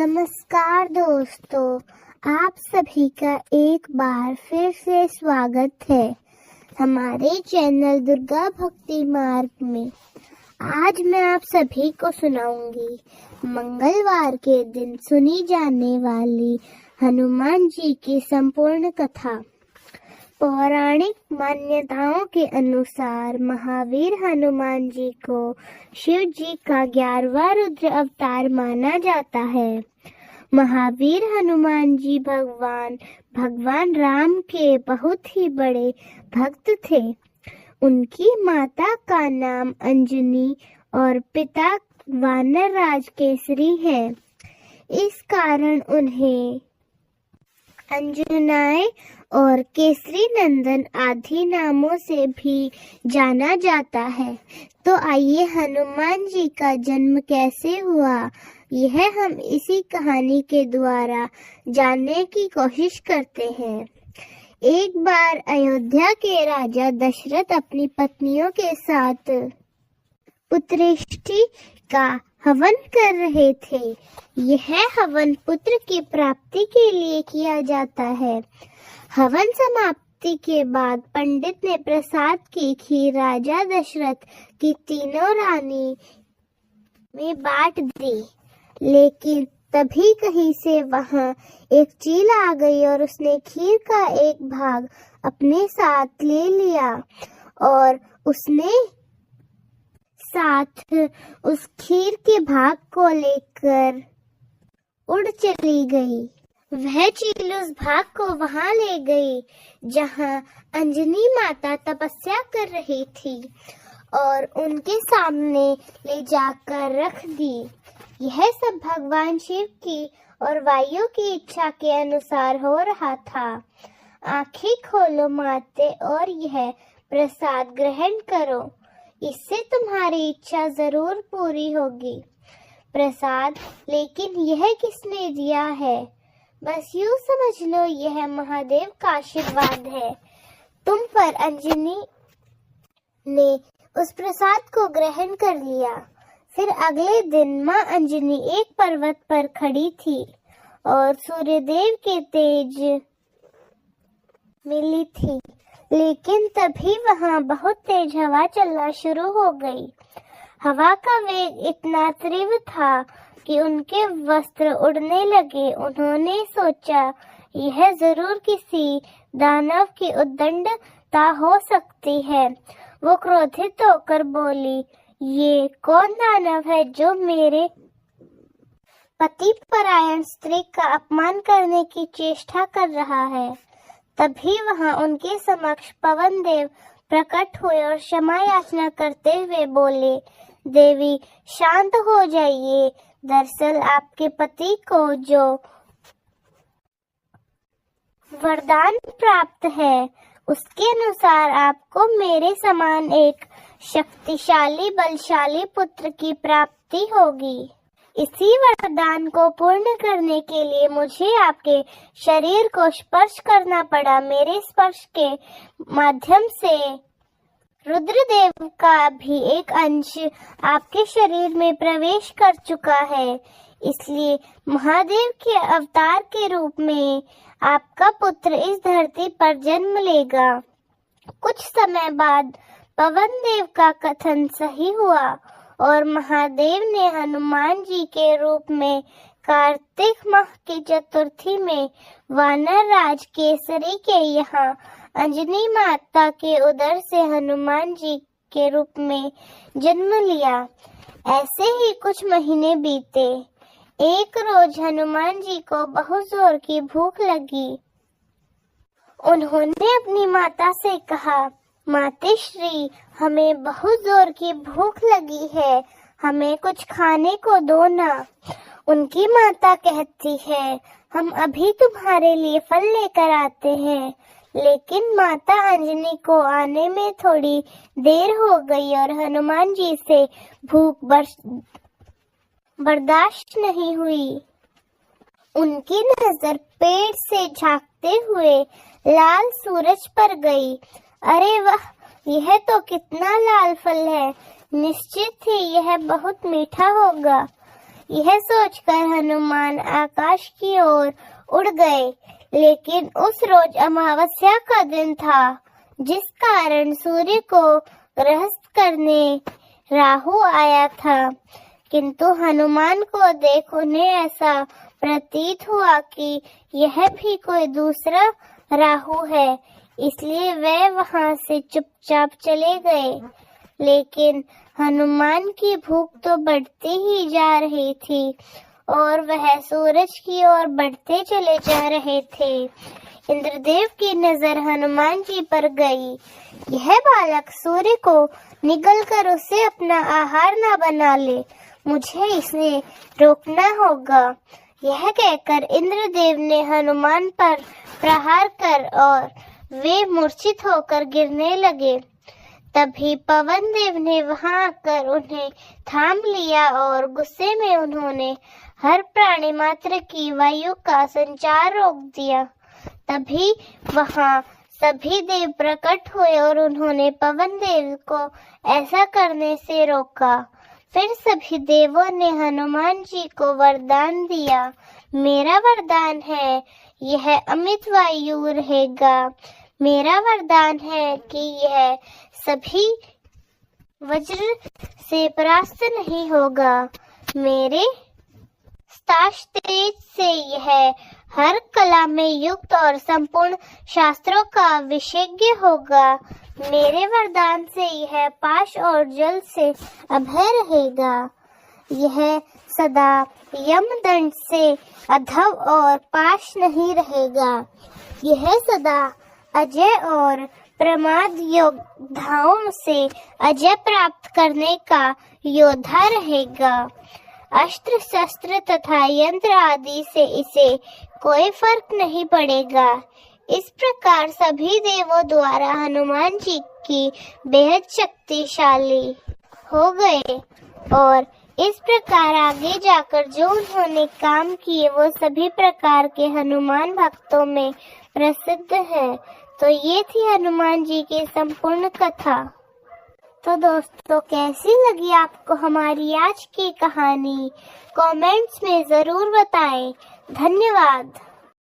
नमस्कार दोस्तों, आप सभी का एक बार फिर से स्वागत है हमारे चैनल दुर्गा भक्ति मार्ग में। आज मैं आप सभी को सुनाऊंगी मंगलवार के दिन सुनी जाने वाली हनुमान जी की संपूर्ण कथा। पौराणिक मान्यताओं के अनुसार महावीर हनुमान जी को शिव जी का 11वां रुद्र अवतार माना जाता है। महावीर हनुमान जी भगवान राम के बहुत ही बड़े भक्त थे। उनकी माता का नाम अंजनी और पिता वानर राज केसरी है। इस कारण उन्हें अंजनाएं और केसरी नंदन आदि नामों से भी जाना जाता है। तो आइए हनुमान जी का जन्म कैसे हुआ, यह हम इसी कहानी के द्वारा जानने की कोशिश करते हैं। एक बार अयोध्या के राजा दशरथ अपनी पत्नियों के साथ पुत्रेष्टि का हवन कर रहे थे। यह हवन पुत्र की प्राप्ति के लिए किया जाता है। हवन समाप्ति के बाद पंडित ने प्रसाद की खीर राजा दशरथ की तीनों रानी में बांट दी, लेकिन तभी कहीं से वहां एक चील आ गई और उसने खीर का एक भाग अपने साथ ले लिया और उसने साथ उस खीर के भाग को लेकर उड़ चली गई। वह चील उस भाग को वहां ले गई जहां अंजनी माता तपस्या कर रही थी और उनके सामने ले जाकर रख दी। यह सब भगवान शिव की और वायु की इच्छा के अनुसार हो रहा था। आंखें खोलो माते और यह प्रसाद ग्रहण करो, इससे तुम्हारी इच्छा जरूर पूरी होगी। प्रसाद, लेकिन यह किसने दिया है? बस यूं समझ लो यह महादेव का आशीर्वाद है तुम पर। अंजनी ने उस प्रसाद को ग्रहण कर लिया। फिर अगले दिन मां अंजनी एक पर्वत पर खड़ी थी और सूर्यदेव के तेज मिली थी, लेकिन तभी वहां बहुत तेज हवा चलना शुरू हो गई। हवा का वेग इतना तीव्र था कि उनके वस्त्र उड़ने लगे। उन्होंने सोचा यह जरूर किसी दानव की उद्दंडता हो सकती है। वो क्रोधित होकर बोली, ये कौन दानव है जो मेरे पति परायण स्त्री का अपमान करने की चेष्टा कर रहा है? तभी वहां उनके समक्ष पवन देव प्रकट हुए और क्षमा याचना करते हुए बोले, देवी शांत हो जाइए। दरअसल आपके पति को जो वरदान प्राप्त है उसके अनुसार आपको मेरे समान एक शक्तिशाली बलशाली पुत्र की प्राप्ति होगी। इसी वरदान को पूर्ण करने के लिए मुझे आपके शरीर को स्पर्श करना पड़ा। मेरे स्पर्श के माध्यम से रुद्रदेव का भी एक अंश आपके शरीर में प्रवेश कर चुका है, इसलिए महादेव के अवतार के रूप में आपका पुत्र इस धरती पर जन्म लेगा। कुछ समय बाद पवन देव का कथन सही हुआ और महादेव ने हनुमान जी के रूप में कार्तिक माह की चतुर्थी में वानर राज केसरी के यहाँ अंजनी माता के उदर से हनुमान जी के रूप में जन्म लिया। ऐसे ही कुछ महीने बीते। एक रोज हनुमान जी को बहुत जोर की भूख लगी। उन्होंने अपनी माता से कहा, माते श्री, हमें बहुत जोर की भूख लगी है, हमें कुछ खाने को दो ना। उनकी माता कहती है, हम अभी तुम्हारे लिए फल लेकर आते हैं। लेकिन माता अंजनी को आने में थोड़ी देर हो गई और हनुमान जी से भूख बर्दाश्त नहीं हुई। उनकी नजर पेड़ से झांकते हुए लाल सूरज पर गई। अरे वाह, यह तो कितना लाल फल है, निश्चित ही यह बहुत मीठा होगा। यह सोचकर हनुमान आकाश की ओर उड़ गए। लेकिन उस रोज अमावस्या का दिन था, जिस कारण सूर्य को ग्रस्त करने राहु आया था। किंतु हनुमान को देख उन्हें ऐसा प्रतीत हुआ कि यह भी कोई दूसरा राहु है, इसलिए वे वहां से चुपचाप चले गए। लेकिन हनुमान की भूख तो बढ़ती ही जा रही थी और वह सूरज की ओर बढ़ते चले जा रहे थे। इंद्रदेव की नजर हनुमान जी पर गई। यह बालक सूर्य को निगलकर उसे अपना आहार न बना ले, मुझे इसे रोकना होगा। यह कहकर इंद्रदेव ने हनुमान पर प्रहार कर और वे मूर्छित होकर गिरने लगे। तभी पवन देव ने वहां आकर उन्हें थाम लिया और गुस्से में उन्होंने हर प्राणी मात्र की वायु का संचार रोक दिया। तभी वहां सभी देव प्रकट हुए और उन्होंने पवन देव को ऐसा करने से रोका। फिर सभी देवों ने हनुमान जी को वरदान दिया। मेरा वरदान है, यह अमित वायु रहेगा। मेरा वरदान है कि यह सभी वज्र से परास्त नहीं होगा। मेरे तेज से यह हर कला में युक्त और संपूर्ण शास्त्रों का विशेषज्ञ होगा। मेरे वरदान से यह पाश और जल से अभय रहेगा। यह सदा यमदंड से अधव और पाश नहीं रहेगा। यह सदा अजय और प्रमाद योद्धाओं से अजय प्राप्त करने का योद्धा रहेगा। अस्त्र शस्त्र तथा यंत्र आदि से इसे कोई फर्क नहीं पड़ेगा। इस प्रकार सभी देवों द्वारा हनुमान जी की बेहद शक्तिशाली हो गए और इस प्रकार आगे जाकर जो उन्होंने काम किए वो सभी प्रकार के हनुमान भक्तों में प्रसिद्ध है। तो ये थी हनुमान जी की संपूर्ण कथा। तो दोस्तों, कैसी लगी आपको हमारी आज की कहानी? कमेंट्स में जरूर बताएं। धन्यवाद।